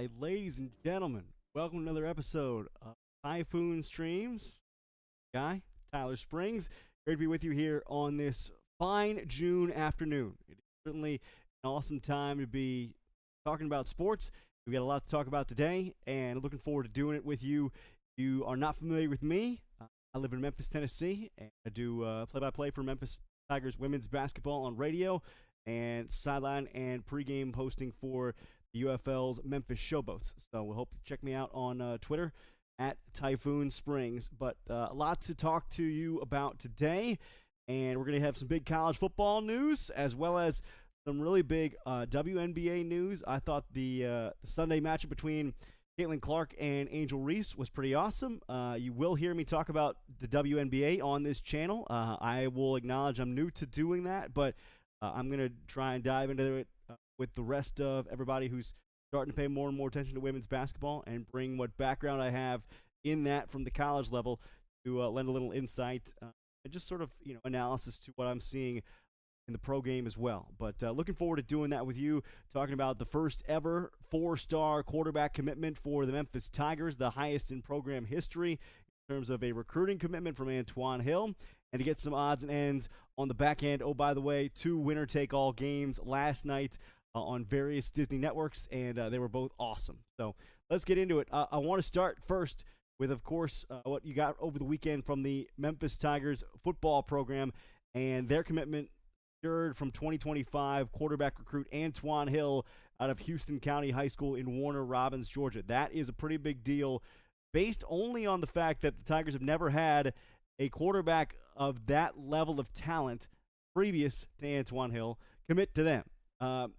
Hi, ladies and gentlemen. Welcome to another episode of Typhoon Streams. Guy, Tyler Springs. Great to be with you here on this fine June afternoon. It is certainly an awesome time to be talking about sports. We've got a lot to talk about today, and looking forward to doing it with you. If you are not familiar with me, I live in Memphis, Tennessee, and I do play-by-play for Memphis Tigers women's basketball on radio, and sideline and pregame hosting for the UFL's Memphis Showboats. So we'll hope you check me out on Twitter at Typhoon Springs. But a lot to talk to you about today, and we're going to have some big college football news as well as some really big WNBA news. I thought the Sunday matchup between Caitlin Clark and Angel Reese was pretty awesome. You will hear me talk about the WNBA on this channel. I will acknowledge I'm new to doing that, but I'm going to try and dive into it with the rest of everybody who's starting to pay more and more attention to women's basketball and bring what background I have in that from the college level to lend a little insight and just sort of analysis to what I'm seeing in the pro game as well. But looking forward to doing that with you, talking about the first ever 4-star quarterback commitment for the Memphis Tigers, the highest in program history in terms of a recruiting commitment from Antwann Hill, and to get some odds and ends on the back end. Oh, by the way, 2 winner-take-all games last night on various Disney networks, and they were both awesome. So let's get into it. I want to start first with, of course, what you got over the weekend from the Memphis Tigers football program and their commitment from 2025 quarterback recruit Antwann Hill out of Houston County High School in Warner Robins, Georgia. That is a pretty big deal based only on the fact that the Tigers have never had a quarterback of that level of talent previous to Antwann Hill commit to them.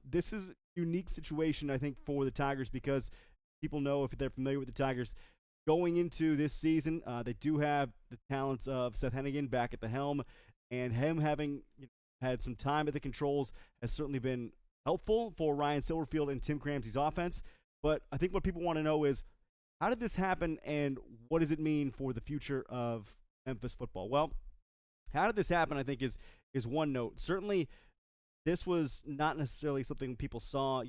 This is a unique situation, I think, for the Tigers because people know, if they're familiar with the Tigers, going into this season, they do have the talents of Seth Hennigan back at the helm, and him having had some time at the controls has certainly been helpful for Ryan Silverfield and Tim Cramsey's offense. But I think what people want to know is, how did this happen, and what does it mean for the future of Memphis football? Well, how did this happen, I think, is one note. Certainly, this was not necessarily something people saw,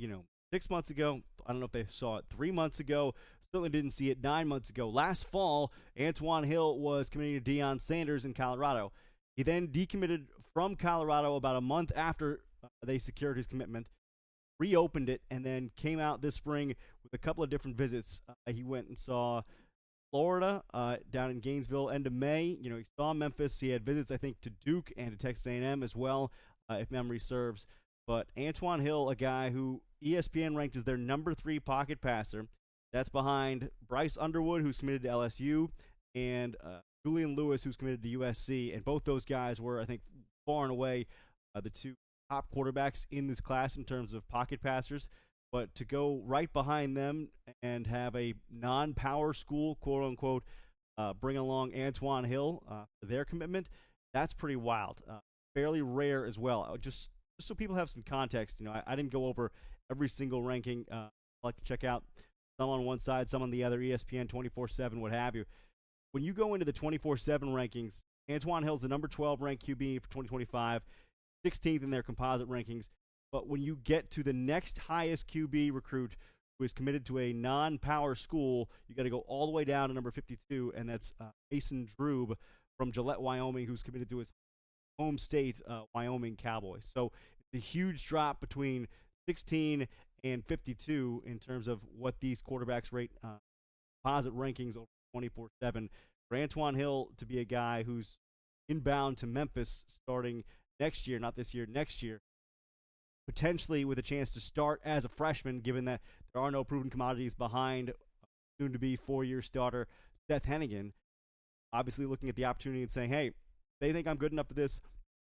6 months ago. I don't know if they saw it 3 months ago. Certainly didn't see it 9 months ago. Last fall, Antwann Hill was committing to Deion Sanders in Colorado. He then decommitted from Colorado about a month after they secured his commitment, reopened it, and then came out this spring with a couple of different visits. He went and saw Florida down in Gainesville end of May. He saw Memphis. He had visits, I think, to Duke and to Texas A&M as well, if memory serves. But Antwann Hill, a guy who ESPN ranked as their number 3 pocket passer, that's behind Bryce Underwood, who's committed to LSU, and Julian Lewis, who's committed to USC. And both those guys were, I think, far and away the 2 top quarterbacks in this class in terms of pocket passers. But to go right behind them and have a non-power school, quote-unquote, bring along Antwann Hill for their commitment, that's pretty wild. Fairly rare as well. Just so people have some context, I didn't go over every single ranking. I like to check out some on one side, some on the other, ESPN 24/7, what have you. When you go into the 24/7 rankings, Antwann Hill's the number 12 ranked QB for 2025, 16th in their composite rankings. But when you get to the next highest QB recruit who is committed to a non-power school, you got to go all the way down to number 52, and that's Mason Drube from Gillette, Wyoming, who's committed to his home state, Wyoming Cowboys. So it's a huge drop between 16 and 52 in terms of what these quarterbacks rate composite rankings over 24/7. For Antwann Hill to be a guy who's inbound to Memphis starting next year, not this year, next year, potentially with a chance to start as a freshman, given that there are no proven commodities behind soon-to-be 4-year starter Seth Hennigan. Obviously looking at the opportunity and saying, hey, they think I'm good enough for this.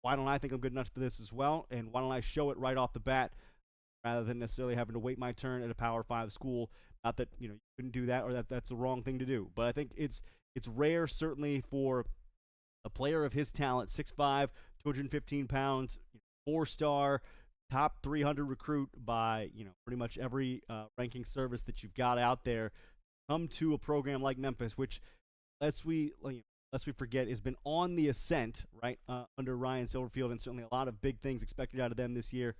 Why don't I think I'm good enough for this as well? And why don't I show it right off the bat rather than necessarily having to wait my turn at a Power 5 school? Not that you couldn't do that or that's the wrong thing to do. But I think it's rare, certainly, for a player of his talent, 6'5", 215 pounds, 4-star, top 300 recruit by pretty much every ranking service that you've got out there, come to a program like Memphis, which lest we forget has been on the ascent, right, under Ryan Silverfield, and certainly a lot of big things expected out of them this year.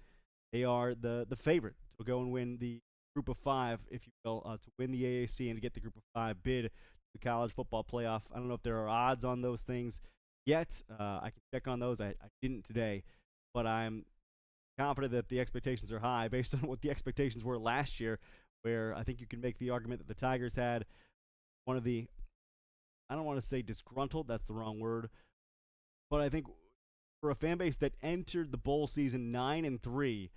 They are the favorite to go and win the group of five, if you will, to win the AAC and to get the group of five bid to the college football playoff. I don't know if there are odds on those things yet. I can check on those. I didn't today, but I'm confident that the expectations are high based on what the expectations were last year, where I think you can make the argument that the Tigers had one of the, I don't want to say disgruntled, that's the wrong word, but I think for a fan base that entered the bowl season 9-3,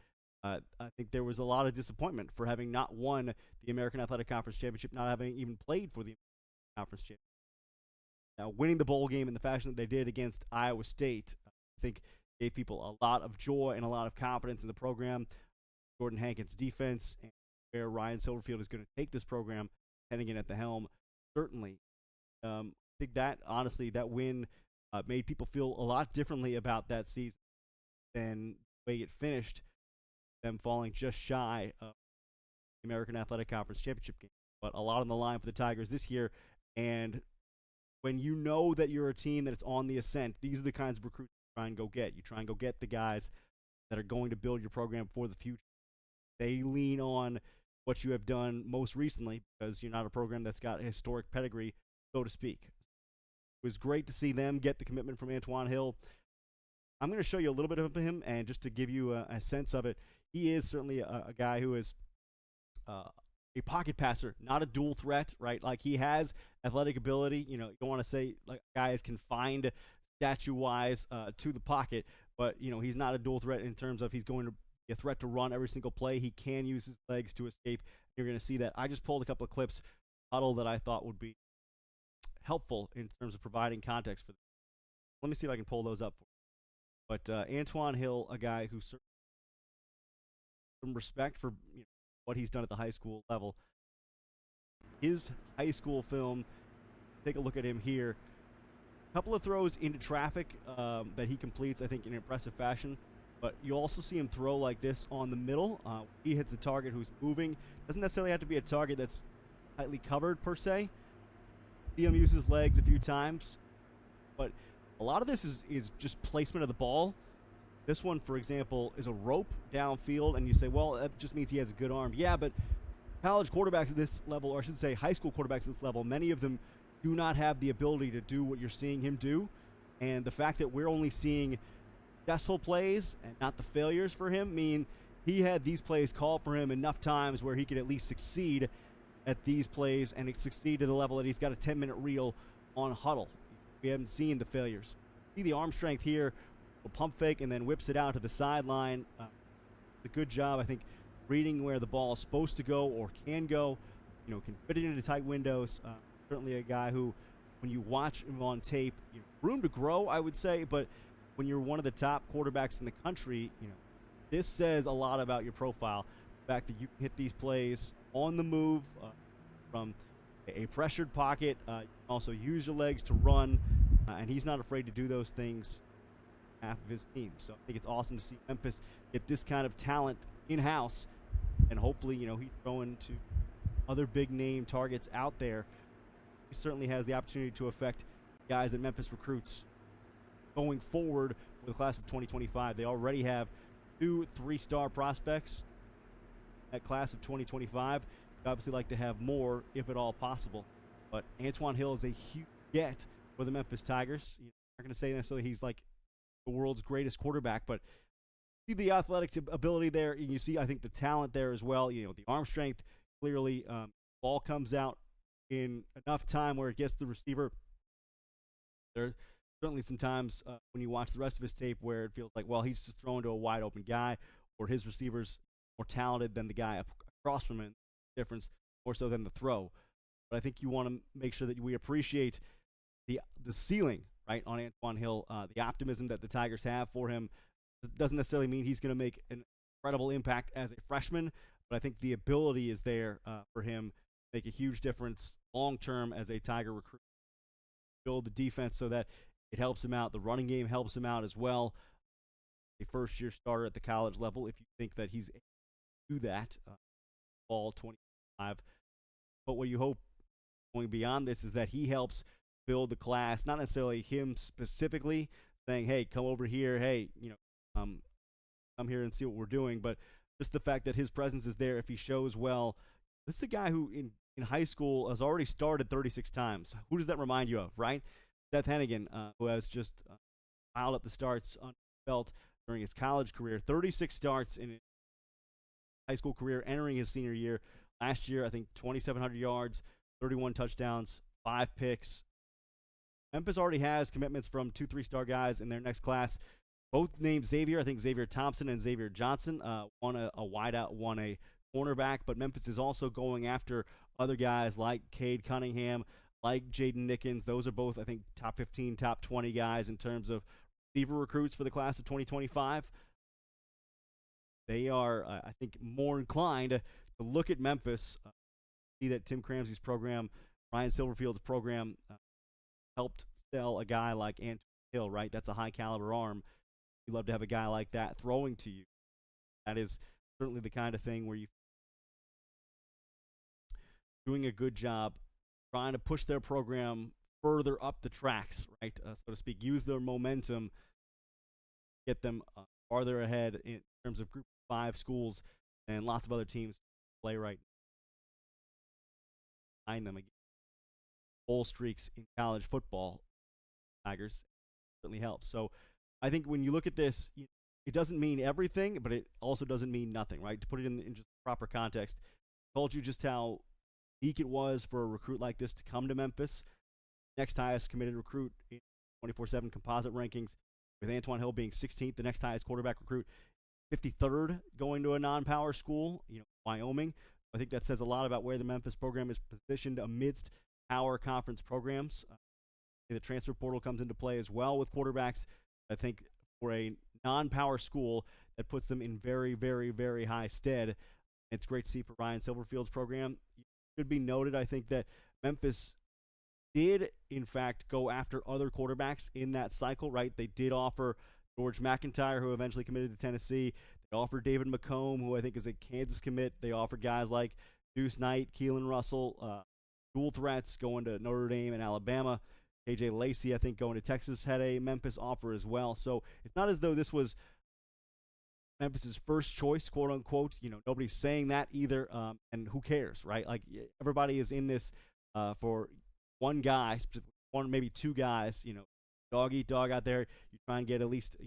I think there was a lot of disappointment for having not won the American Athletic Conference Championship, not having even played for the Conference Championship. Now, winning the bowl game in the fashion that they did against Iowa State, I think gave people a lot of joy and a lot of confidence in the program. Jordan Hankin's defense and where Ryan Silverfield is going to take this program heading in at the helm, certainly. I think that, honestly, that win made people feel a lot differently about that season than the way it finished, them falling just shy of the American Athletic Conference Championship game. But a lot on the line for the Tigers this year, and when you know that you're a team that's on the ascent, these are the kinds of recruits you try and go get. You try and go get the guys that are going to build your program for the future. They lean on what you have done most recently because you're not a program that's got a historic pedigree, so to speak. It was great to see them get the commitment from Antwann Hill. I'm going to show you a little bit of him, and just to give you a sense of it, he is certainly a guy who is a pocket passer, not a dual threat, right? Like, he has athletic ability. You know, you don't want to say like a guy is confined statue-wise to the pocket, but, you know, he's not a dual threat in terms of he's going to be a threat to run every single play. He can use his legs to escape. You're going to see that. I just pulled a couple of clips, huddle, that I thought would be helpful in terms of providing context for them. Let me see if I can pull those up for you. But Antwann Hill, a guy who certainly some respect for what he's done at the high school level. His high school film, take a look at him here. A couple of throws into traffic that he completes, I think, in impressive fashion. But you also see him throw like this on the middle. He hits a target who's moving. Doesn't necessarily have to be a target that's tightly covered, per se. See him use his legs a few times. But a lot of this is just placement of the ball. This one, for example, is a rope downfield, and you say, well, that just means he has a good arm. Yeah, but college quarterbacks at this level, or I should say high school quarterbacks at this level, many of them do not have the ability to do what you're seeing him do. And the fact that we're only seeing successful plays and not the failures for him mean he had these plays called for him enough times where he could at least succeed at these plays and succeed to the level that he's got a 10-minute reel on huddle. We haven't seen the failures. See the arm strength here, a pump fake, and then whips it out to the sideline. A good job, I think, reading where the ball is supposed to go or can go. You know, can fit it into tight windows. Certainly a guy who, when you watch him on tape, room to grow, I would say, but when you're one of the top quarterbacks in the country, this says a lot about your profile. The fact that you can hit these plays on the move from a pressured pocket. You can also use your legs to run, and he's not afraid to do those things half of his team. So I think it's awesome to see Memphis get this kind of talent in-house, and hopefully, he's throwing to other big-name targets out there. He certainly has the opportunity to affect guys that Memphis recruits going forward for the class of 2025. They already have 2 3-star prospects at class of 2025. You'd obviously like to have more, if at all possible. But Antwann Hill is a huge get for the Memphis Tigers. You're not going to say necessarily he's like the world's greatest quarterback, but see the athletic ability there, and you see, I think, the talent there as well. The arm strength, clearly. Ball comes out in enough time where it gets the receiver. There's certainly some times when you watch the rest of his tape where it feels like, well, he's just throwing to a wide open guy, or his receiver's more talented than the guy across from him. Difference more so than the throw. But I think you want to make sure that we appreciate the ceiling, right, on Antwann Hill. The optimism that the Tigers have for him doesn't necessarily mean he's going to make an incredible impact as a freshman, but I think the ability is there for him to make a huge difference long-term as a Tiger recruit. Build the defense so that it helps him out. The running game helps him out as well. A first-year starter at the college level, if you think that he's able to do that, fall 25. But what you hope going beyond this is that he helps build the class, not necessarily him specifically saying, hey, come over here, hey, come here and see what we're doing, but just the fact that his presence is there if he shows well. This is a guy who in high school has already started 36 times. Who does that remind you of, right? Seth Hennigan, who has just piled up the starts on his belt during his college career. 36 starts in his high school career entering his senior year. Last year, I think 2,700 yards, 31 touchdowns, 5 picks. Memphis already has commitments from 2 3-star guys in their next class. Both named Xavier. I think Xavier Thompson and Xavier Johnson. One a wideout, one a cornerback. But Memphis is also going after other guys like Cade Cunningham, like Jaden Nickens. Those are both, I think, top 15, top 20 guys in terms of receiver recruits for the class of 2025. They are, I think, more inclined to look at Memphis, see that Tim Cramsey's program, Ryan Silverfield's program, helped sell a guy like Antwann Hill, right? That's a high-caliber arm. You'd love to have a guy like that throwing to you. That is certainly the kind of thing where you're doing a good job trying to push their program further up the tracks, right, so to speak. Use their momentum, get them farther ahead in terms of Group 5 schools and lots of other teams play right behind them again. Bowl streaks in college football, Tigers, certainly helps. So I think when you look at this, it doesn't mean everything, but it also doesn't mean nothing, right? To put it in just proper context, I told you just how unique it was for a recruit like this to come to Memphis. Next highest committed recruit in 24/7 composite rankings, with Antwann Hill being 16th, the next highest quarterback recruit, 53rd going to a non-power school, Wyoming. I think that says a lot about where the Memphis program is positioned amidst power conference programs. The transfer portal comes into play as well with quarterbacks. I think for a non-power school, that puts them in very, very, very high stead. It's great to see for Ryan Silverfield's program. It should be noted, I think, that Memphis did, in fact, go after other quarterbacks in that cycle, right? They did offer George McIntyre, who eventually committed to Tennessee. They offered David McComb, who I think is a Kansas commit. They offered guys like Deuce Knight, Keelan Russell, dual threats going to Notre Dame and Alabama. KJ Lacey, I think, going to Texas, had a Memphis offer as well. So it's not as though this was Memphis's first choice, quote unquote. Nobody's saying that either. And who cares, right? Like, everybody is in this for one guy, one, maybe two guys, dog eat dog out there. You try and get at least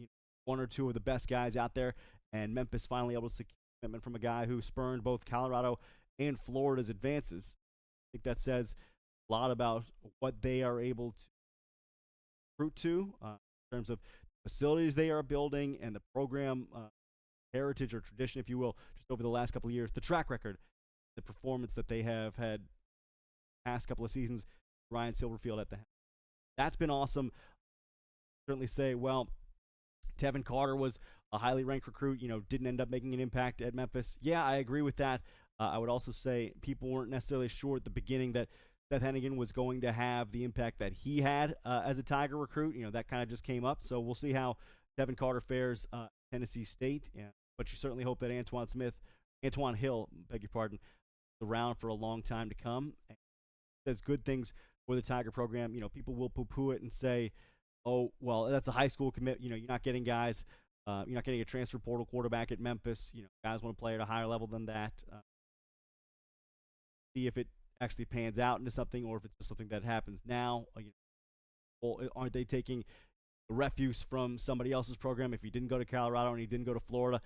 one or two of the best guys out there. And Memphis finally able to secure commitment from a guy who spurned both Colorado and Florida's advances. I think that says a lot about what they are able to recruit to in terms of facilities they are building and the program heritage or tradition, if you will, just over the last couple of years, the track record, the performance that they have had past couple of seasons. Ryan Silverfield at the helm. That's been awesome. Certainly say, well, Tevin Carter was a highly ranked recruit, didn't end up making an impact at Memphis. Yeah, I agree with that. I would also say people weren't necessarily sure at the beginning that Seth Hennigan was going to have the impact that he had as a Tiger recruit. That kind of just came up. So we'll see how Tevin Carter fares at Tennessee State. Yeah. But you certainly hope that Antwann Hill, beg your pardon, is around for a long time to come. And says good things for the Tiger program. People will poo-poo it and say, oh, well, that's a high school commit. You're not getting guys. You're not getting a transfer portal quarterback at Memphis. Guys want to play at a higher level than that. See if it actually pans out into something, or if it's just something that happens now. Well, aren't they taking the refuse from somebody else's program if he didn't go to Colorado and he didn't go to Florida?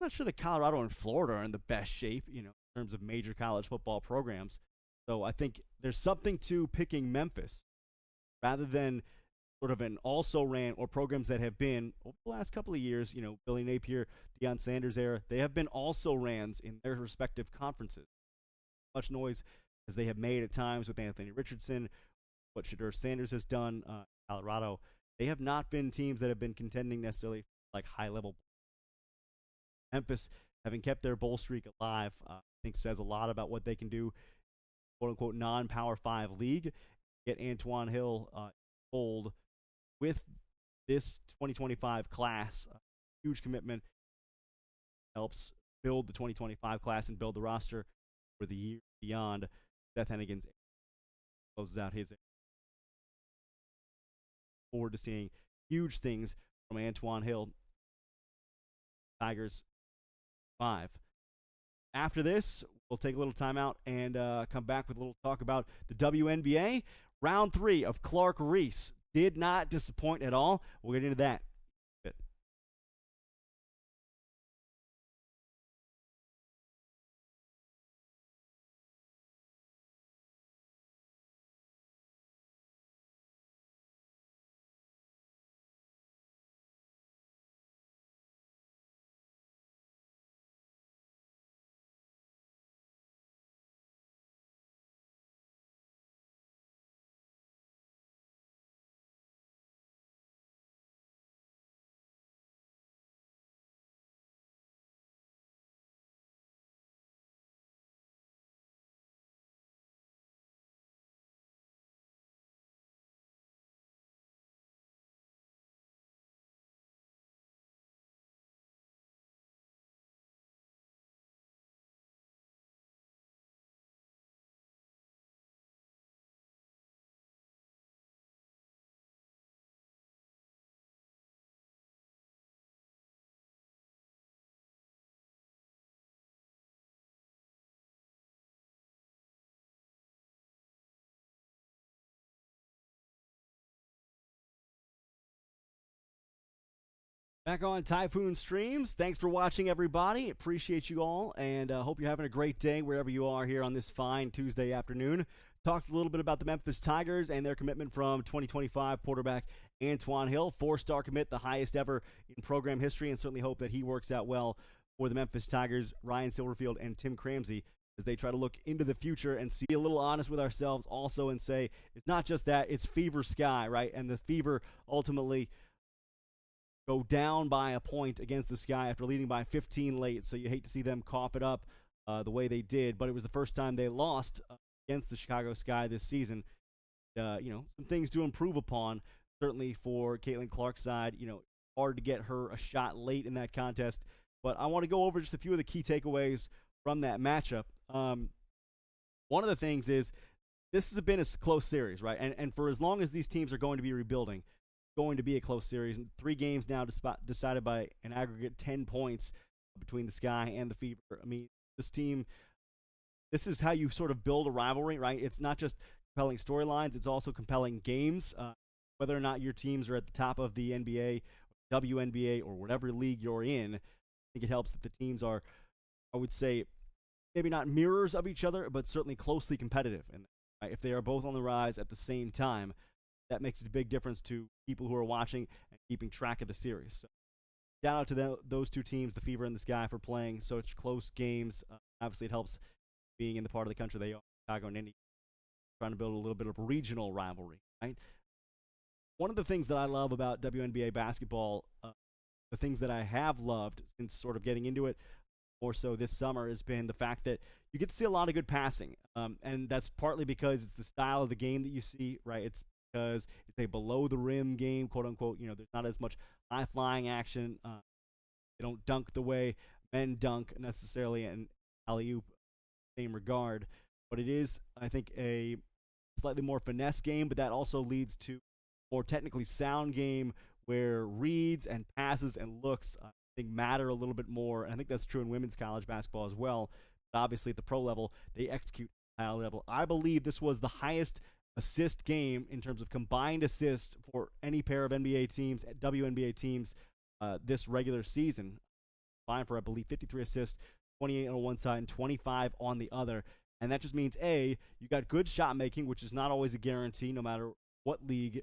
I'm not sure that Colorado and Florida are in the best shape, in terms of major college football programs. So I think there's something to picking Memphis rather than sort of an also-ran or programs that have been, over the last couple of years, Billy Napier, Deion Sanders era, they have been also-rans in their respective conferences. Much noise as they have made at times with Anthony Richardson, what Shedeur Sanders has done in Colorado. They have not been teams that have been contending necessarily like high-level. Memphis, having kept their bowl streak alive, I think says a lot about what they can do, quote-unquote, non-Power 5 league. Get Antwann Hill fold with this 2025 class. Huge commitment. Helps build the 2025 class and build the roster for the year beyond. Seth Hennigan's closes out his. Forward to seeing huge things from Antwann Hill. Tigers 5. After this, we'll take a little time out and come back with a little talk about the WNBA. Round 3 of Clark-Reese did not disappoint at all. We'll get into that. Back on Typhoon Streams. Thanks for watching, everybody. Appreciate you all, and hope you're having a great day wherever you are here on this fine Tuesday afternoon. Talked a little bit about the Memphis Tigers and their commitment from 2025 quarterback Antwann Hill. 4-star commit, the highest ever in program history, and certainly hope that he works out well for the Memphis Tigers, Ryan Silverfield and Tim Cramsey, as they try to look into the future and be a little honest with ourselves also and say, it's not just that, it's Fever Sky, right? And the Fever ultimately go down by a point against the Sky after leading by 15 late, so you hate to see them cough it up the way they did, but it was the first time they lost against the Chicago Sky this season. Some things to improve upon, certainly for Caitlin Clark's side. Hard to get her a shot late in that contest, but I want to go over just a few of the key takeaways from that matchup. One of the things is this has been a close series, right? And for as long as these teams are going to be rebuilding, going to be a close series. And 3 games now decided by an aggregate 10 points between the Sky and the Fever. I mean, this team, this is how you sort of build a rivalry, right? It's not just compelling storylines, it's also compelling games. Whether or not your teams are at the top of the NBA, WNBA, or whatever league you're in, I think it helps that the teams are, I would say, maybe not mirrors of each other, but certainly closely competitive. And right, if they are both on the rise at the same time, that makes a big difference to people who are watching and keeping track of the series. So, shout out to those 2 teams, the Fever and the Sky, for playing such close games. Obviously, it helps being in the part of the country they are, Chicago and Indy, trying to build a little bit of regional rivalry, right? One of the things that I love about WNBA basketball, the things that I have loved since sort of getting into it more so this summer, has been the fact that you get to see a lot of good passing. And that's partly because it's the style of the game that you see, right? It's because it's a below-the-rim game, quote-unquote. There's not as much high-flying action. They don't dunk the way men dunk necessarily, and alley-oop same regard. But it is, I think, a slightly more finesse game, but that also leads to more technically sound game where reads and passes and looks, I think, matter a little bit more. And I think that's true in women's college basketball as well. But obviously, at the pro level, they execute at a high level. I believe this was the highest assist game in terms of combined assists for any pair of NBA teams, WNBA teams, this regular season. Combined for, I believe, 53 assists, 28 on one side and 25 on the other. And that just means, A, you got good shot making, which is not always a guarantee no matter what league.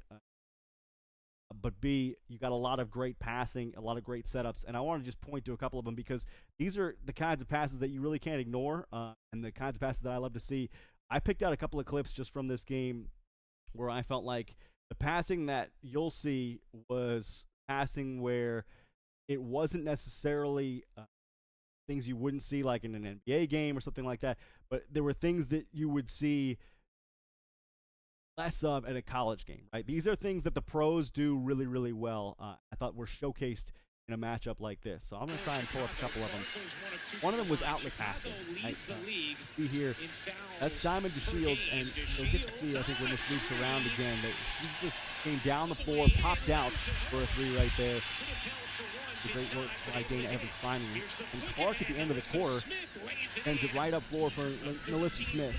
But B, you got a lot of great passing, a lot of great setups. And I want to just point to a couple of them because these are the kinds of passes that you really can't ignore and the kinds of passes that I love to see. I picked out a couple of clips just from this game where I felt like the passing that you'll see was passing where it wasn't necessarily things you wouldn't see like in an NBA game or something like that, but there were things that you would see less of at a college game, right? These are things that the pros do really, really well. I thought were showcased in a matchup like this. So I'm going to try and pull up a couple of them. One of them was outlet passing. See here, that's Diamond DeShields, and you'll get to see, I think, when this loops around again, that she just came down the floor, popped out for a 3 right there. The great work by Dana Evans finally. And Clark at the end of the quarter sends it right up floor for Melissa Smith.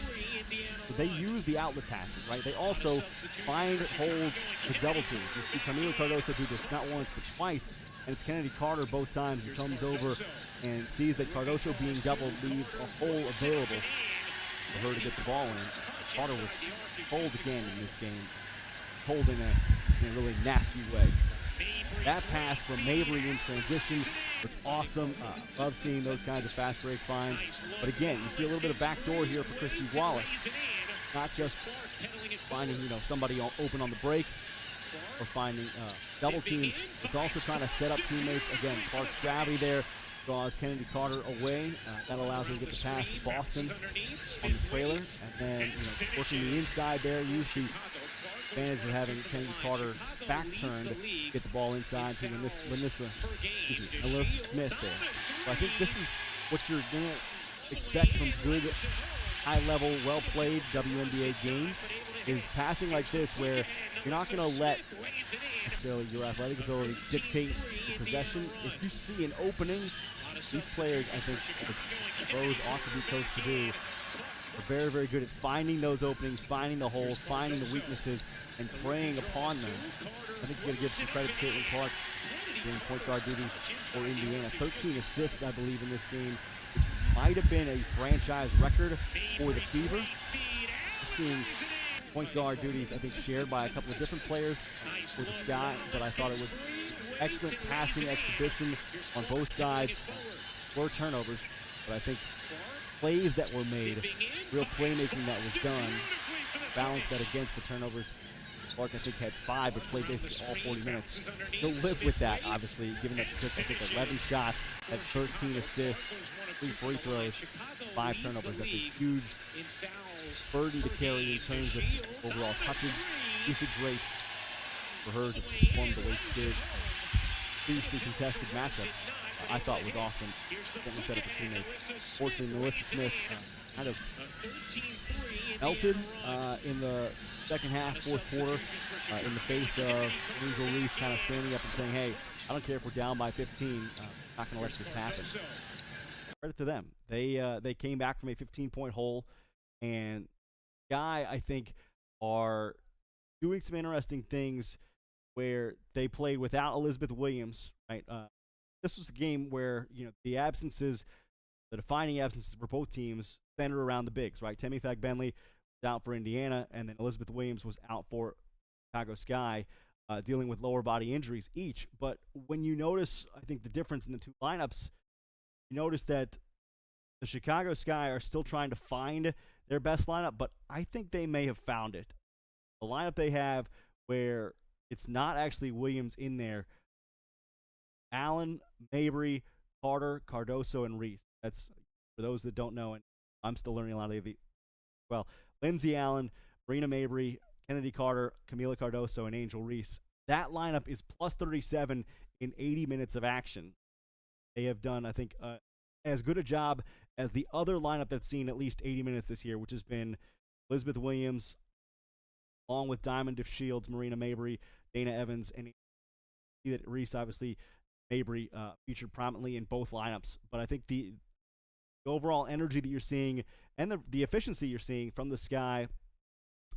So they use the outlet passes, right? They also find holes to double teams. You see Camila Cardoso do this not once but twice. And it's Kennedy Carter both times who comes over and sees that Cardoso being doubled leaves a hole available for her to get the ball in. Carter was cold again in this game, cold in a really nasty way. That pass from Mabry in transition was awesome. Love seeing those kinds of fast break finds. But again, you see a little bit of backdoor here for Christy Wallace. Not just finding somebody open on the break or finding double teams. It's also trying to set up teammates. Again, Clark's gravity there draws Kennedy Carter away. That allows her to get the pass to Boston on the trailer. And then working the inside there, usually advantage of having Kennedy Carter back turned, get the ball inside to Melissa Smith there. So I think this is what you're going to expect from good, high-level, well-played WNBA games, is passing like this where you're not going to let necessarily your athletic ability dictate the possession. If you see an opening, these players, I think, the pros ought to be coached to do, are very, very good at finding those openings, finding the holes, finding the weaknesses, and preying upon them. I think you're going to give some credit to Caitlin Clark doing point guard duties for Indiana. 13 assists, I believe, in this game. It might have been a franchise record for the Fever. We're seeing point guard duties, I think, shared by a couple of different players for the Sky, but I thought it was excellent passing exhibition on both sides. 4 turnovers, but I think plays that were made, real playmaking that was done, balanced that against the turnovers. Clark, I think, had 5, but played basically all 40 minutes. He'll live with that, obviously, given that she took, I think, 11 shots, had 13 assists, 3 free throws, 5 turnovers. That's a huge burden to carry in terms of overall touches. Usage rate for her to perform the way she did. Previously contested matchup, I thought was awesome. Certainly set up for teammates. Fortunately, Melissa Smith kind of melted in the second half, fourth quarter, in the face of Angel Reese kind of standing up and saying, hey, I don't care if we're down by 15. I'm not going to let this happen. Credit to them. They came back from a 15-point hole, and Guy, I think, are doing some interesting things where they played without Elizabeth Williams, right? This was a game where, the absences, the defining absences for both teams centered around the bigs, right? Temi Fagbenley was out for Indiana, and then Elizabeth Williams was out for Chicago Sky, dealing with lower body injuries each. But when you notice, I think, the difference in the two lineups, you notice that the Chicago Sky are still trying to find their best lineup, but I think they may have found it. The lineup they have where it's not actually Williams in there. Allen, Mabry, Carter, Cardoso, and Reese. That's for those that don't know, and I'm still learning a lot of the. Well, Lindsay Allen, Marina Mabry, Kennedy Carter, Camila Cardoso, and Angel Reese. That lineup is plus 37 in 80 minutes of action. They have done, I think, as good a job as the other lineup that's seen at least 80 minutes this year, which has been Elizabeth Williams, along with Diamond DeShields, Marina Mabry, Dana Evans, and see that Reese, obviously, Mabry featured prominently in both lineups. But I think the overall energy that you're seeing and the efficiency you're seeing from the Sky,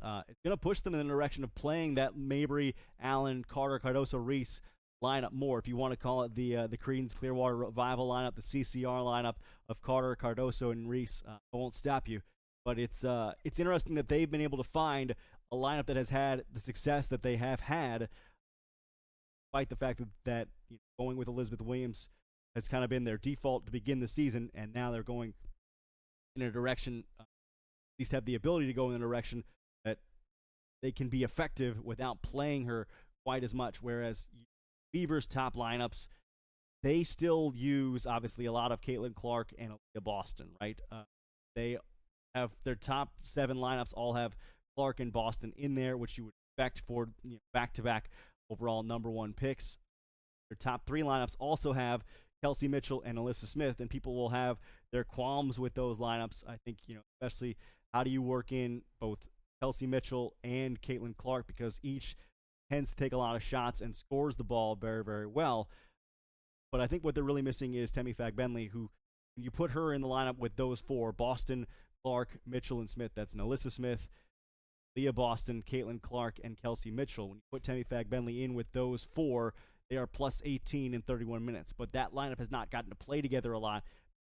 it's going to push them in the direction of playing that Mabry, Allen, Carter, Cardoso, Reese lineup more. If you want to call it the Creedence Clearwater Revival lineup, the CCR lineup of Carter, Cardoso, and Reese, I won't stop you. But it's interesting that they've been able to find a lineup that has had the success that they have had, despite the fact that going with Elizabeth Williams has kind of been their default to begin the season, and now they're going in a direction, at least have the ability to go in a direction that they can be effective without playing her quite as much, whereas Fever's top lineups, they still use, obviously, a lot of Caitlin Clark and Aaliyah Boston, right? They have their top 7 lineups all have Clark and Boston in there, which you would expect for back-to-back overall number 1 picks. Their top 3 lineups also have Kelsey Mitchell and Alyssa Smith, and people will have their qualms with those lineups. I think, especially how do you work in both Kelsey Mitchell and Caitlin Clark, because each tends to take a lot of shots and scores the ball very, very well. But I think what they're really missing is Temi Fagbenle, who, when you put her in the lineup with those four, Boston, Clark, Mitchell, and Smith, that's Alyssa Smith, Leah Boston, Caitlin Clark, and Kelsey Mitchell. When you put Temi Fagbenle in with those four, they are plus 18 in 31 minutes. But that lineup has not gotten to play together a lot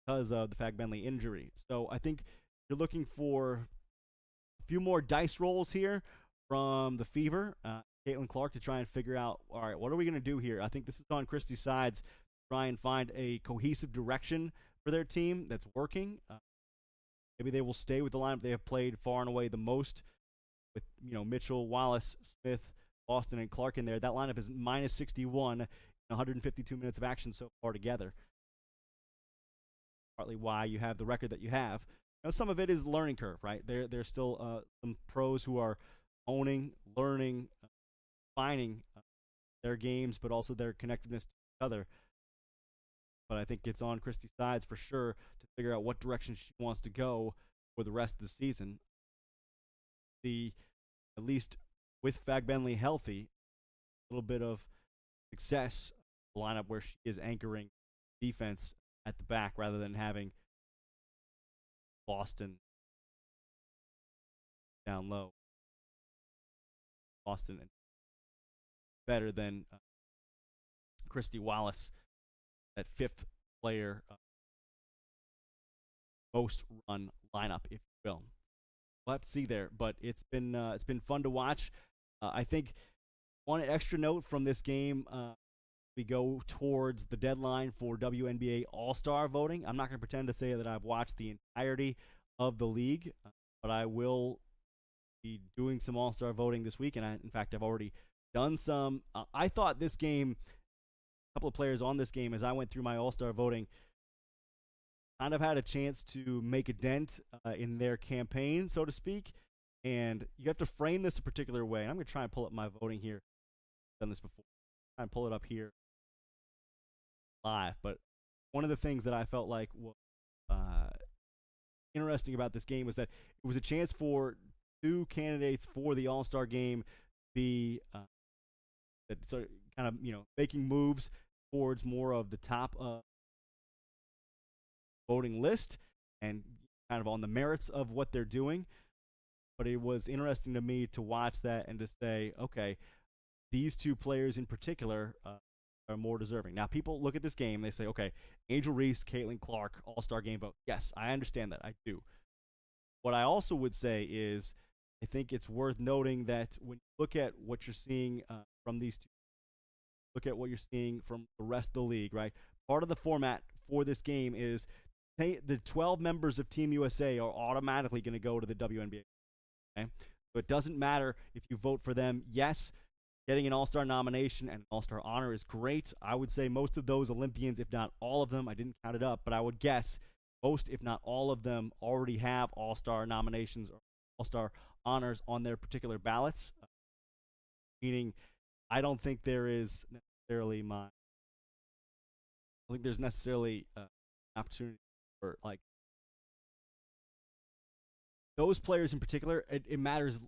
because of the Fagbenle injury. So I think you're looking for a few more dice rolls here from the Fever, Caitlin Clark, to try and figure out, all right, what are we going to do here? I think this is on Christie's sides to try and find a cohesive direction for their team that's working. Maybe they will stay with the lineup they have played far and away the most, with Mitchell, Wallace, Smith, Boston, and Clark in there. That lineup is minus 61 in 152 minutes of action so far together. Partly why you have the record that you have. Some of it is learning curve, right? There's still some pros who are owning, learning, finding their games, but also their connectiveness to each other. But I think it's on Christie's sides for sure to figure out what direction she wants to go for the rest of the season. At least with Fagbenle healthy, a little bit of success lineup where she is anchoring defense at the back rather than having Boston down low. Boston better than Christy Wallace, that fifth player, most run lineup, if you will. We'll have to see there, but it's been fun to watch. I think one extra note from this game, we go towards the deadline for WNBA All-Star voting. I'm not going to pretend to say that I've watched the entirety of the league, but I will be doing some All-Star voting this week, and in fact, I've already done some. I thought this game, a couple of players on this game, as I went through my All-Star voting, kind of had a chance to make a dent in their campaign, so to speak. And you have to frame this a particular way. And I'm going to try and pull up my voting here. I've done this before. Try and pull it up here live. But one of the things that I felt like was interesting about this game was that it was a chance for two candidates for the All-Star game to be that sort of kind of making moves towards more of the top voting list and kind of on the merits of what they're doing. But it was interesting to me to watch that and to say, okay, these two players in particular are more deserving. Now, people look at this game, they say, okay, Angel Reese, Caitlin Clark, All-Star game vote. Yes, I understand that. I do. What I also would say is I think it's worth noting that when you look at what you're seeing from these two, look at what you're seeing from the rest of the league, right? Part of the format for this game is the 12 members of Team USA are automatically going to go to the WNBA. Okay? So it doesn't matter if you vote for them. Yes, getting an All-Star nomination and an All-Star honor is great. I would say most of those Olympians, if not all of them, I didn't count it up, but I would guess most, if not all of them, already have All-Star nominations or All-Star honors on their particular ballots. Meaning, I don't think there is necessarily an opportunity for like those players in particular. It matters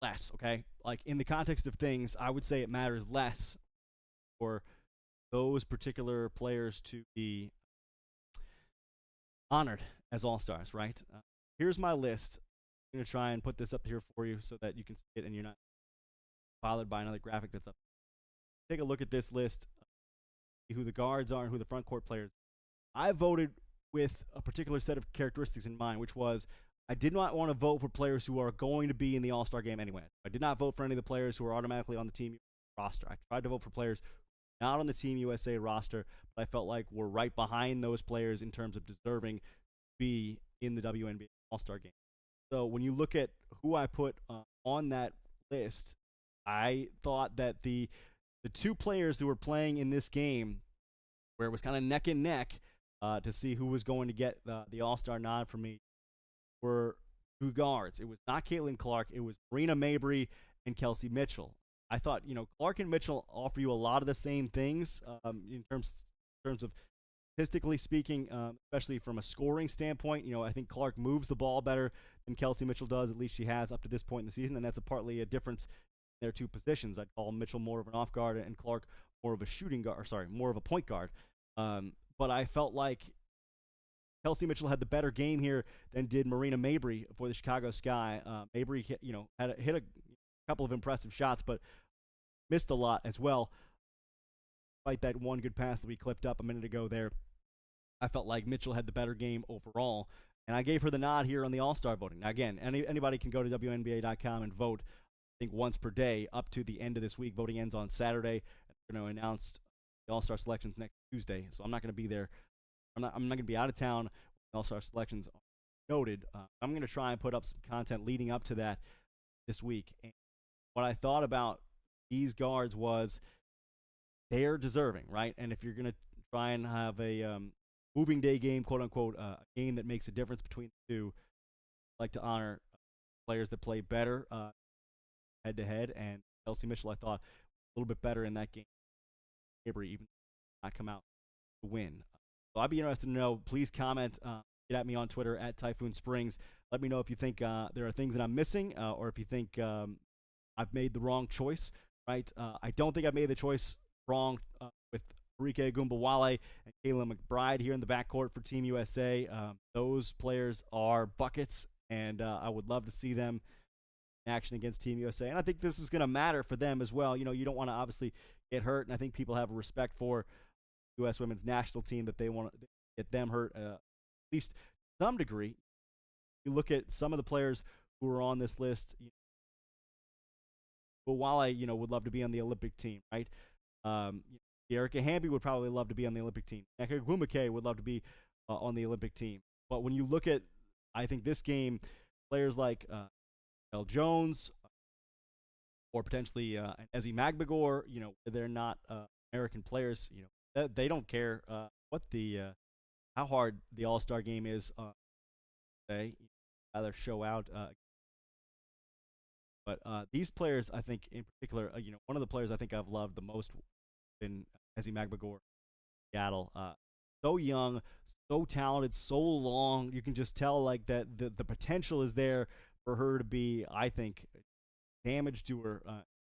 less, okay? Like in the context of things, I would say it matters less for those particular players to be honored as All-Stars, right? Here's my list. I'm going to try and put this up here for you so that you can see it and you're not bothered by another graphic that's up. Take a look at this list, see who the guards are and who the front court players are. I voted with a particular set of characteristics in mind, which was I did not want to vote for players who are going to be in the All-Star game anyway. I did not vote for any of the players who are automatically on the Team roster. I tried to vote for players not on the Team USA roster, but I felt like we're right behind those players in terms of deserving to be in the WNBA All-Star game. So when you look at who I put on that list, I thought that the two players who were playing in this game, where it was kind of neck and neck to see who was going to get the All-Star nod for me, were two guards. It was not Caitlin Clark. It was Marina Mabry and Kelsey Mitchell. I thought, Clark and Mitchell offer you a lot of the same things in terms of statistically speaking, especially from a scoring standpoint. I think Clark moves the ball better than Kelsey Mitchell does. At least she has up to this point in the season, and that's partly a difference in their two positions. I'd call Mitchell more of an off guard and Clark more of a shooting guard. More of a point guard. But I felt like Kelsey Mitchell had the better game here than did Marina Mabry for the Chicago Sky. Mabry hit a couple of impressive shots, but missed a lot as well. Despite that one good pass that we clipped up a minute ago there, I felt like Mitchell had the better game overall, and I gave her the nod here on the All-Star voting. Now, again, anybody can go to WNBA.com and vote, I think, once per day up to the end of this week. Voting ends on Saturday. They're going to announce the All-Star selections next Tuesday, so I'm not going to be there. I'm not going to be out of town when the All-Star selections are noted. I'm going to try and put up some content leading up to that this week. And what I thought about these guards was they're deserving, right? And if you're going to try and have a moving day game, quote unquote, a game that makes a difference between the two, I like to honor players that play better head to head. And Kelsey Mitchell, I thought, a little bit better in that game. Avery even not come out to win. So I'd be interested to know. Please comment. Get at me on Twitter at Typhoon Springs. Let me know if you think there are things that I'm missing, or if you think I've made the wrong choice. Right? I don't think I've made the choice wrong with Arike Ogunbowale and Kayla McBride here in the backcourt for Team USA. Those players are buckets, and I would love to see them in action against Team USA. And I think this is going to matter for them as well. You know, you don't want to obviously get hurt, and I think people have a respect for the U.S. women's national team that they want to get them hurt, at least to some degree. You look at some of the players who are on this list. Wale, would love to be on the Olympic team, right? Erica Hamby would probably love to be on the Olympic team. Nneka Ogwumike would love to be on the Olympic team. But when you look at, I think this game, players like El Jones or potentially Ezi Magbegor, they're not American players. They don't care what how hard the All-Star game is. They rather show out. But these players, I think, in particular, one of the players I think I've loved the most been Ezi Magbegor, Seattle. So young, so talented, so long. You can just tell like that the potential is there for her to be, I think, damage to her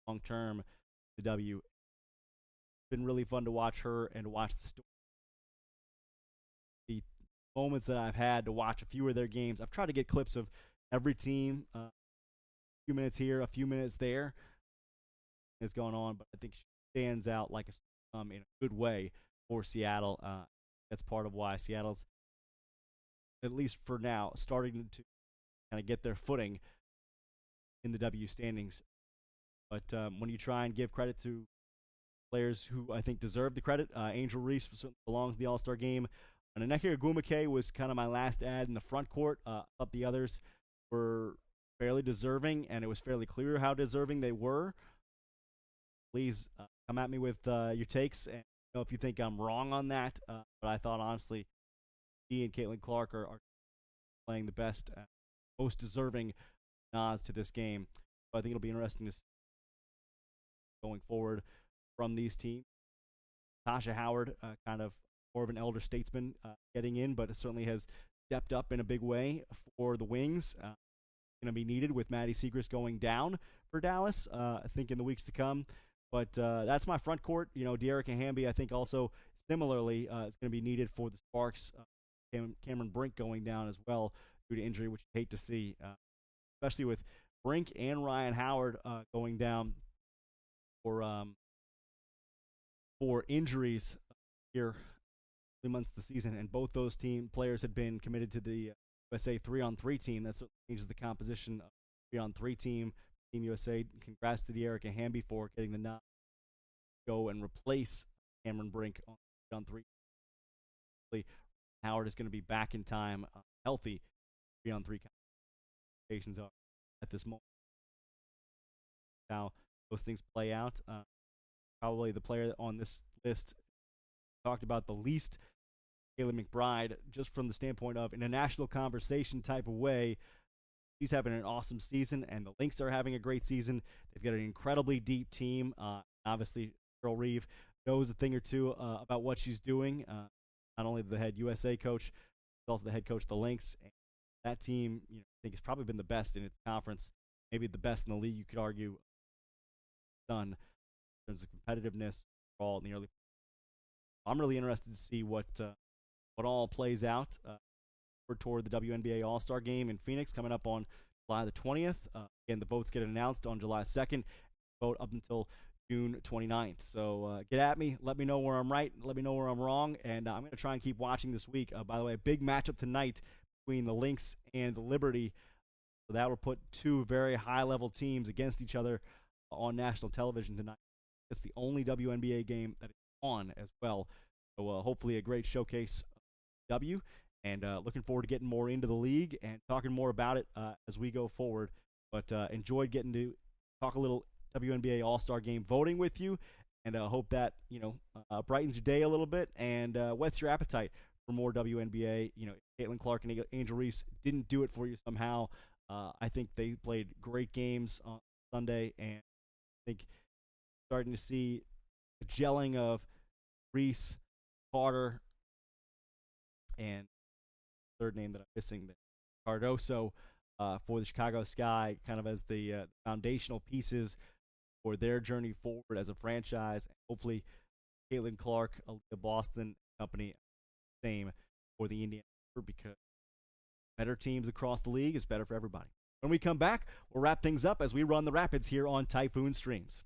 long term. The W. It's been really fun to watch her and to watch the story. The moments that I've had to watch a few of their games. I've tried to get clips of every team. A few minutes here, a few minutes there is going on, but I think she stands out like a in a good way for Seattle. That's part of why Seattle's, at least for now, starting to kind of get their footing in the W standings. But when you try and give credit to players who I think deserve the credit, Angel Reese certainly belongs to the All-Star game. And Nneka Ogwumike was kind of my last ad in the front court. Up the others were fairly deserving, and it was fairly clear how deserving they were. Please come at me with your takes, and if you think I'm wrong on that. But I thought, honestly, he and Caitlin Clark are playing the best, most deserving nods to this game. So I think it'll be interesting to see going forward from these teams. Tasha Howard, kind of more of an elder statesman, getting in, but it certainly has stepped up in a big way for the Wings. Going to be needed with Maddie Siegrist going down for Dallas, I think, in the weeks to come. But that's my front court. De'Arica Hamby, I think, also similarly is going to be needed for the Sparks. Cameron Brink going down as well due to injury, which you hate to see, especially with Brink and Ryan Howard going down for injuries here 3 months of the season. And both those team players had been committed to the USA 3-on-3 team. That's what changes the composition of 3-on-3 team. Team USA, congrats to De'Arica Hamby for getting the nod to go and replace Cameron Brink on 3-on-3. Howard is going to be back in time, healthy. 3-on-3 conversations are at this moment. How those things play out. Probably the player on this list talked about the least, Kayla McBride, just from the standpoint of in a national conversation type of way. She's having an awesome season, and the Lynx are having a great season. They've got an incredibly deep team. Obviously, Cheryl Reeve knows a thing or two about what she's doing. Not only the head USA coach, she's also the head coach of the Lynx. And that team, I think, has probably been the best in its conference, maybe the best in the league, you could argue, done in terms of competitiveness all in the early. I'm really interested to see what all plays out. We're toward the WNBA All-Star Game in Phoenix coming up on July the 20th. Again, the votes get announced on July 2nd. Vote up until June 29th. So get at me. Let me know where I'm right. Let me know where I'm wrong. And I'm going to try and keep watching this week. By the way, a big matchup tonight between the Lynx and the Liberty. So that will put two very high-level teams against each other on national television tonight. It's the only WNBA game that is on as well. So hopefully a great showcase W. And looking forward to getting more into the league and talking more about it as we go forward. But enjoyed getting to talk a little WNBA All-Star Game voting with you. And hope that, brightens your day a little bit and whets your appetite for more WNBA. Caitlin Clark and Angel Reese didn't do it for you somehow. I think they played great games on Sunday, and I think starting to see the gelling of Reese, Carter, and third name that I'm missing, Cardoso, for the Chicago Sky, kind of as the foundational pieces for their journey forward as a franchise. And hopefully, Caitlin Clark, the Boston company, same for the Indiana, because better teams across the league is better for everybody. When we come back, we'll wrap things up as we run the Rapids here on Typhoon Streams.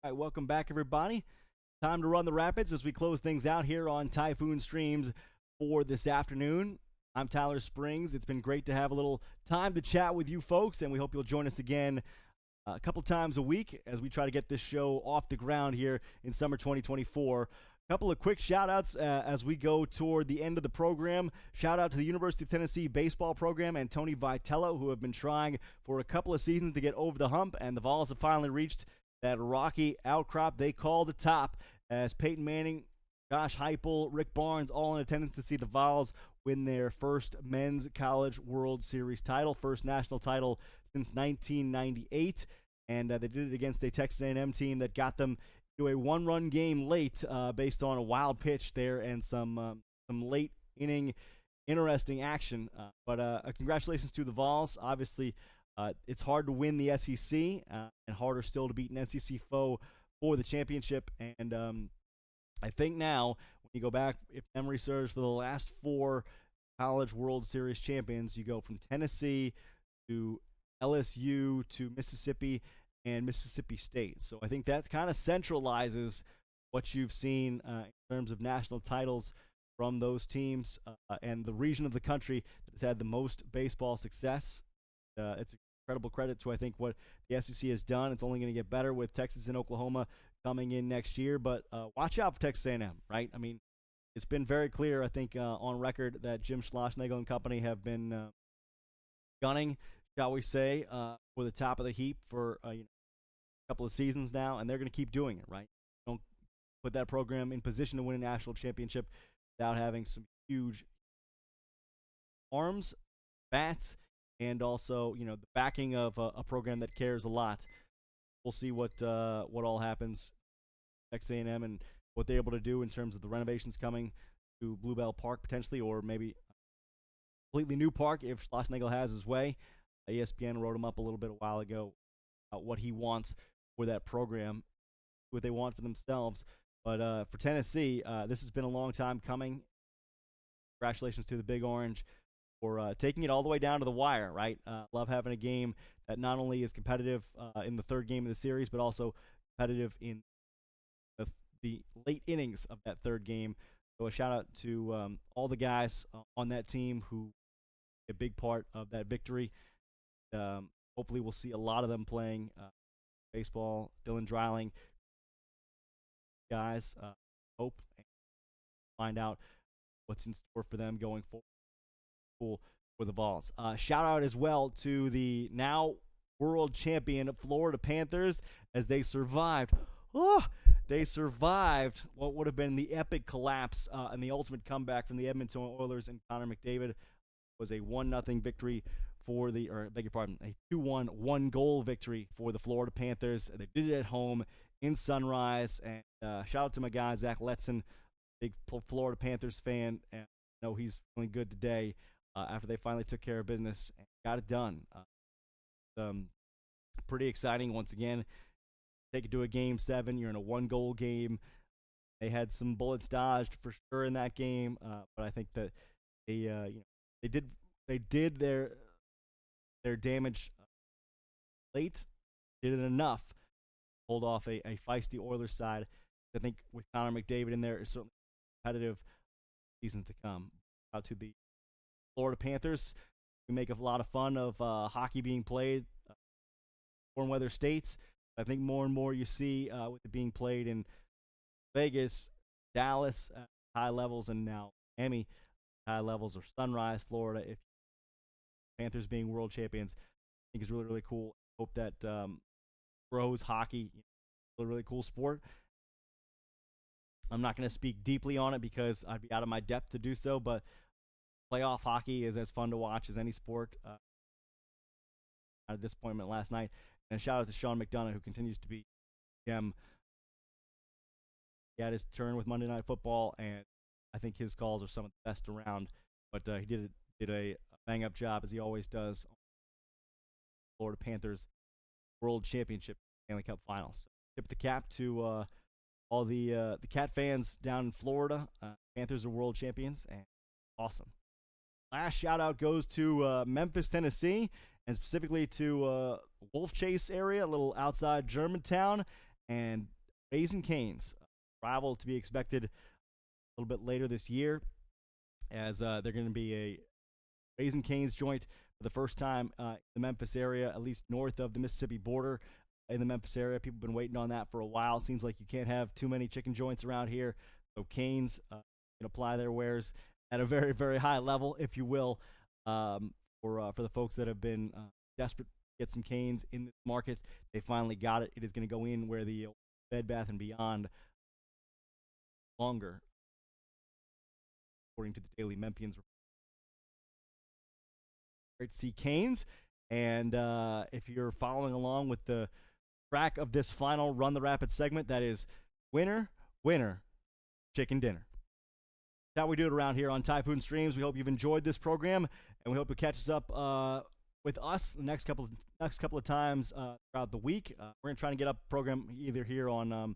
All right, welcome back, everybody. Time to run the Rapids as we close things out here on Typhoon Streams for this afternoon. I'm Tyler Springs. It's been great to have a little time to chat with you folks, and we hope you'll join us again a couple times a week as we try to get this show off the ground here in summer 2024. A couple of quick shout-outs as we go toward the end of the program. Shout-out to the University of Tennessee baseball program and Tony Vitello, who have been trying for a couple of seasons to get over the hump, and the Vols have finally reached that rocky outcrop they call the top, as Peyton Manning, Josh Heupel, Rick Barnes all in attendance to see the Vols win their first men's college World Series title, first national title since 1998, and they did it against a Texas A&M team that got them to a one-run game late based on a wild pitch there and some late inning interesting action. But congratulations to the Vols. Obviously, it's hard to win the SEC and harder still to beat an SEC foe for the championship. And I think now, when you go back, if memory serves, for the last four College World Series champions, you go from Tennessee to LSU to Mississippi and Mississippi State. So I think that kind of centralizes what you've seen in terms of national titles from those teams and the region of the country that has had the most baseball success. It's incredible credit to, I think, what the SEC has done. It's only going to get better with Texas and Oklahoma coming in next year. But watch out for Texas A&M, right? I mean, it's been very clear, I think, on record that Jim Schlossnagle and company have been gunning, shall we say, for the top of the heap for a couple of seasons now, and they're going to keep doing it, right? Don't put that program in position to win a national championship without having some huge arms, bats, and also, the backing of a program that cares a lot. We'll see what all happens Texas A&M and what they're able to do in terms of the renovations coming to Bluebell Park potentially, or maybe a completely new park if Schlossnagle has his way. ESPN wrote him up a little bit a while ago about what he wants for that program, what they want for themselves. But for Tennessee, this has been a long time coming. congratulations to the Big Orange for taking it all the way down to the wire, right? Love having a game that not only is competitive in the third game of the series, but also competitive in the late innings of that third game. So a shout out to all the guys on that team who a big part of that victory. Hopefully we'll see a lot of them playing baseball. Dylan Dreiling, guys, hope and find out what's in store for them going forward. Cool for the Vols. Shout out as well to the now world champion Florida Panthers as they survived. They survived what would have been the epic collapse and the ultimate comeback from the Edmonton Oilers and Connor McDavid. It was a 1-0 victory for the, or beg your pardon, a 2-1 one-goal victory for the Florida Panthers. They did it at home in Sunrise. And shout out to my guy Zach Letson, big Florida Panthers fan. And I know he's feeling good today after they finally took care of business and got it done. Pretty exciting once again. Take it to a game 7. You're in a 1-goal game. They had some bullets dodged for sure in that game, but I think that they did their damage late. Did it enough to hold off a feisty Oilers side. I think with Connor McDavid in there is certainly competitive seasons to come. Out to the Florida Panthers, we make a lot of fun of hockey being played warm weather states. I think more and more you see with it being played in Vegas, Dallas at high levels, and now Miami high levels, or Sunrise, Florida. If Panthers being world champions, I think is really, really cool. Hope that grows hockey. A really cool sport. I'm not going to speak deeply on it because I'd be out of my depth to do so, but playoff hockey is as fun to watch as any sport. Out of disappointment last night. And a shout out to Sean McDonough, who continues to be gem. He had his turn with Monday Night Football, and I think his calls are some of the best around. But he did a bang-up job, as he always does, on the Florida Panthers World Championship Stanley Cup Finals. So, tip the cap to all the Cat fans down in Florida. Panthers are world champions, and awesome. Last shout-out goes to Memphis, Tennessee, and specifically to Wolf Chase area, a little outside Germantown, and Raising Cane's. Rival to be expected a little bit later this year, as they're going to be a Raising Cane's joint for the first time in the Memphis area, at least north of the Mississippi border in the Memphis area. People have been waiting on that for a while. Seems like you can't have too many chicken joints around here, so Cane's can apply their wares at a very, very high level, if you will, for the folks that have been desperate to get some Cane's in this market. They finally got it. It is going to go in where the Bed Bath & Beyond longer, according to the Daily Memphians. Great to see Cane's. And if you're following along with the track of this final Run the Rapids segment, that is winner, winner, chicken dinner. That's how we do it around here on Typhoon Streams. We hope you've enjoyed this program, and we hope you catch us up with us the next couple of times throughout the week. We're going to try to get up a program either here on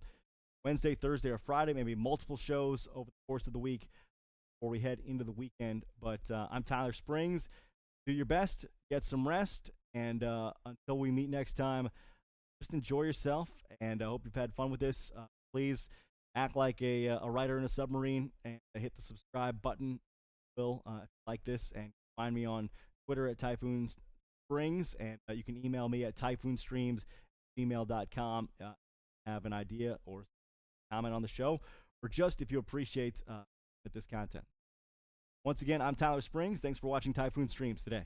Wednesday, Thursday, or Friday, maybe multiple shows over the course of the week before we head into the weekend. But I'm Tyler Springs. Do your best, get some rest, and until we meet next time, just enjoy yourself, and I hope you've had fun with this. Please act like a writer in a submarine and hit the subscribe button if you like this, and find me on Twitter at Typhoon Springs, and you can email me at typhoonstreams@gmail.com. Have an idea or comment on the show, or just if you appreciate this content. Once again, I'm Tyler Springs. Thanks for watching Typhoon Streams today.